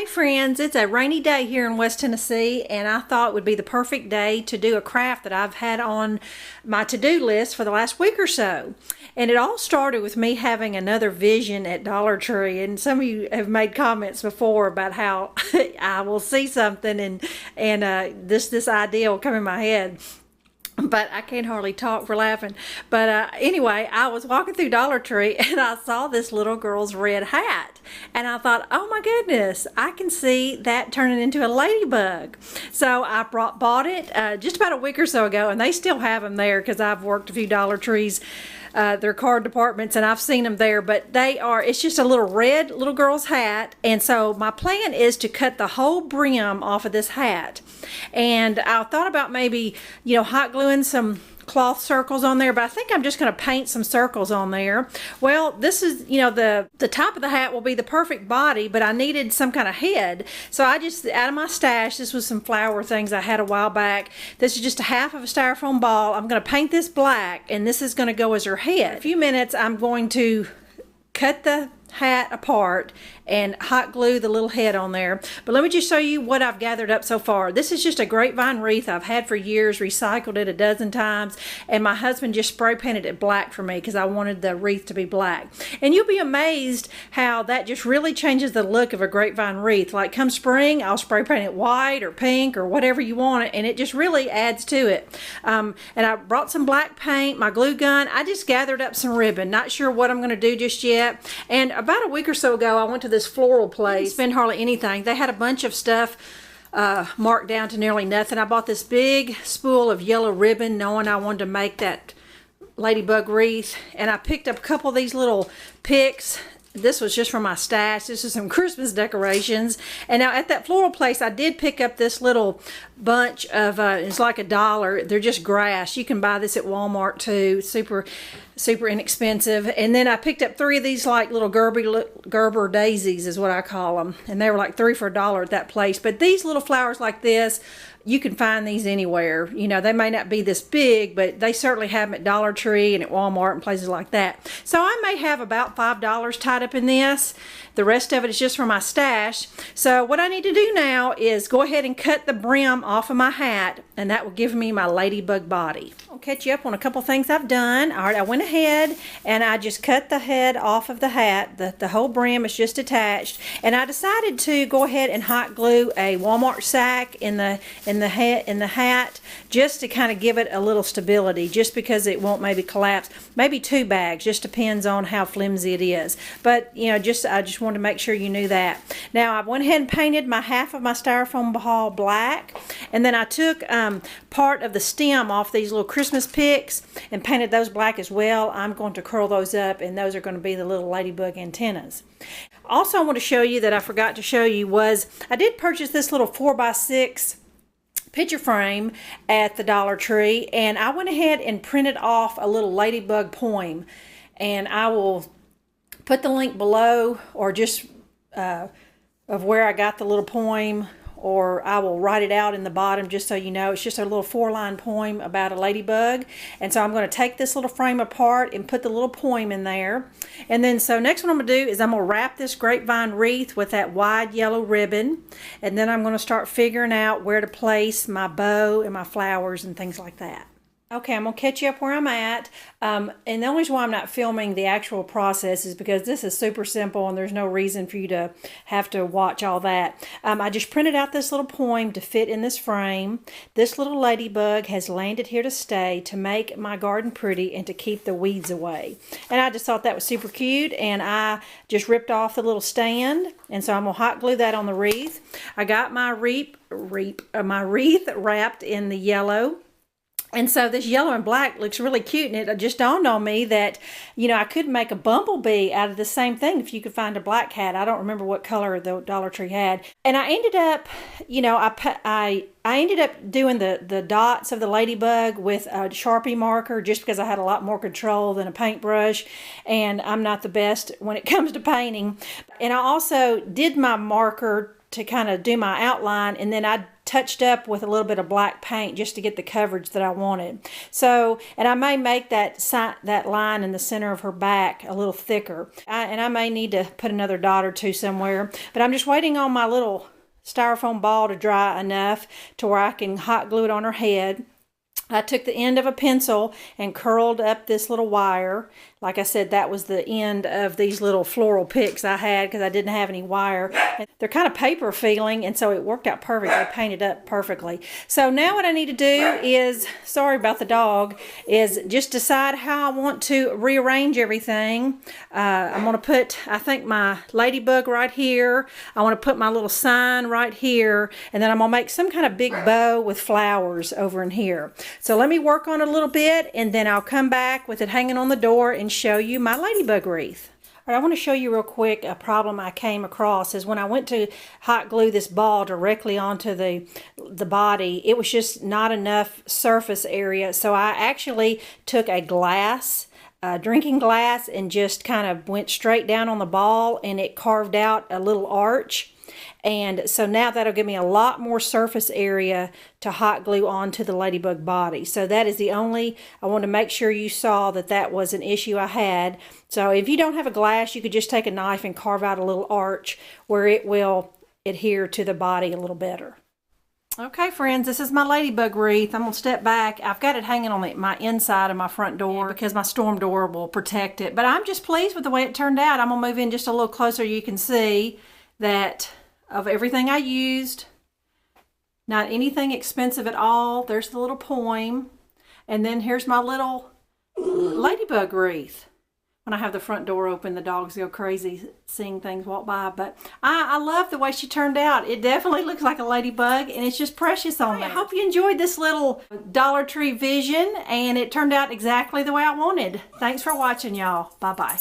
Hey friends, it's a rainy day here in West Tennessee, and I thought it would be the perfect day to do a craft that I've had on my to-do list for the last week or so. And it all started with me having another vision at Dollar Tree, and some of you have made comments before about how I will see something and this idea will come in my head. But I can't hardly talk for laughing. But anyway, I was walking through Dollar Tree and I saw this little girl's red hat. And I thought, oh my goodness, I can see that turning into a ladybug. So I bought it just about a week or so ago, and they still have them there because I've worked a few Dollar Trees. Their card departments, and I've seen them there, but it's just a little red little girl's hat. And so my plan is to cut the whole brim off of this hat. And I thought about maybe, hot gluing some cloth circles on there, but I think I'm just going to paint some circles on there. Well, this is, the top of the hat will be the perfect body, but I needed some kind of head. So I just, out of my stash, this was some flower things I had a while back. This is just a half of a styrofoam ball. I'm going to paint this black, and this is going to go as her head. In a few minutes, I'm going to cut the hat apart and hot glue the little head on there. But let me just show you what I've gathered up so far. This is just a grapevine wreath I've had for years, recycled it a dozen times, and my husband just spray painted it black for me because I wanted the wreath to be black. And you'll be amazed how that just really changes the look of a grapevine wreath. Like come spring, I'll spray paint it white or pink or whatever you want it, and it just really adds to it. And I brought some black paint, my glue gun. I just gathered up some ribbon. Not sure what I'm going to do just yet. And about a week or so ago, I went to this floral place. Didn't spend hardly anything. They had a bunch of stuff marked down to nearly nothing. I bought this big spool of yellow ribbon knowing I wanted to make that ladybug wreath. And I picked up a couple of these little picks. This was just from my stash. This is some Christmas decorations. And now at that floral place, I did pick up this little bunch of, it's like $1. They're just grass. You can buy this at Walmart too. Super inexpensive. And then I picked up 3 of these like little Gerber daisies is what I call them. And they were like 3 for $1 at that place. But these little flowers like this, you can find these anywhere. They may not be this big, but they certainly have them at Dollar Tree and at Walmart and places like that. So I may have about $5 tied up in this. The rest of it is just for my stash. So what I need to do now is go ahead and cut the brim off of my hat, and that will give me my ladybug body. I'll catch you up on a couple things I've done. All right, I went ahead and I just cut the head off of the hat. The whole brim is just attached, and I decided to go ahead and hot glue a Walmart sack in the hat just to kind of give it a little stability, just because it won't maybe collapse. Maybe 2 bags, just depends on how flimsy it is. But I just wanted to make sure you knew that. Now I went ahead and painted my half of my styrofoam ball black, and then I took part of the stem off these little Christmas picks and painted those black as well. I'm going to curl those up, and those are going to be the little ladybug antennas. Also, I want to show you that I forgot to show you was I did purchase this little 4x6 picture frame at the Dollar Tree, and I went ahead and printed off a little ladybug poem, and I will put the link below, or just of where I got the little poem, or I will write it out in the bottom just so you know. It's just a little 4-line poem about a ladybug. And so I'm going to take this little frame apart and put the little poem in there. And then so next what I'm going to do is I'm going to wrap this grapevine wreath with that wide yellow ribbon. And then I'm going to start figuring out where to place my bow and my flowers and things like that. Okay, I'm going to catch you up where I'm at. And the only reason why I'm not filming the actual process is because this is super simple and there's no reason for you to have to watch all that. I just printed out this little poem to fit in this frame. This little ladybug has landed here to stay, to make my garden pretty and to keep the weeds away. And I just thought that was super cute, and I just ripped off the little stand. And so I'm going to hot glue that on the wreath. I got my wreath wrapped in the yellow. And so this yellow and black looks really cute, and it just dawned on me that, I could make a bumblebee out of the same thing if you could find a black hat. I don't remember what color the Dollar Tree had. And I ended up, I ended up doing the dots of the ladybug with a Sharpie marker just because I had a lot more control than a paintbrush, and I'm not the best when it comes to painting. And I also did my marker to kind of do my outline, and then I touched up with a little bit of black paint just to get the coverage that I wanted. So, and I may make that line in the center of her back a little thicker. And I may need to put another dot or two somewhere. But I'm just waiting on my little styrofoam ball to dry enough to where I can hot glue it on her head. I took the end of a pencil and curled up this little wire. Like I said, that was the end of these little floral picks I had because I didn't have any wire. And they're kind of paper feeling, and so it worked out perfect. They painted up perfectly. So now what I need to do is, sorry about the dog, is just decide how I want to rearrange everything. I'm going to put, I think, my ladybug right here. I want to put my little sign right here, and then I'm going to make some kind of big bow with flowers over in here. So let me work on it a little bit, and then I'll come back with it hanging on the door and show you my ladybug wreath. All right, I want to show you real quick a problem I came across is when I went to hot glue this ball directly onto the body, it was just not enough surface area. So I actually took a glass, drinking glass, and just kind of went straight down on the ball, and it carved out a little arch. And so now that'll give me a lot more surface area to hot glue onto the ladybug body. So that is the only, I want to make sure you saw that that was an issue I had. So if you don't have a glass, you could just take a knife and carve out a little arch where it will adhere to the body a little better. Okay, friends, this is my ladybug wreath. I'm going to step back. I've got it hanging on my inside of my front door because my storm door will protect it. But I'm just pleased with the way it turned out. I'm going to move in just a little closer. You can see that of everything I used, not anything expensive at all. There's the little poem. And then here's my little ladybug wreath. When I have the front door open, the dogs go crazy seeing things walk by. But I love the way she turned out. It definitely looks like a ladybug, and it's just precious on there. I hope you enjoyed this little Dollar Tree vision, and it turned out exactly the way I wanted. Thanks for watching, y'all. Bye-bye.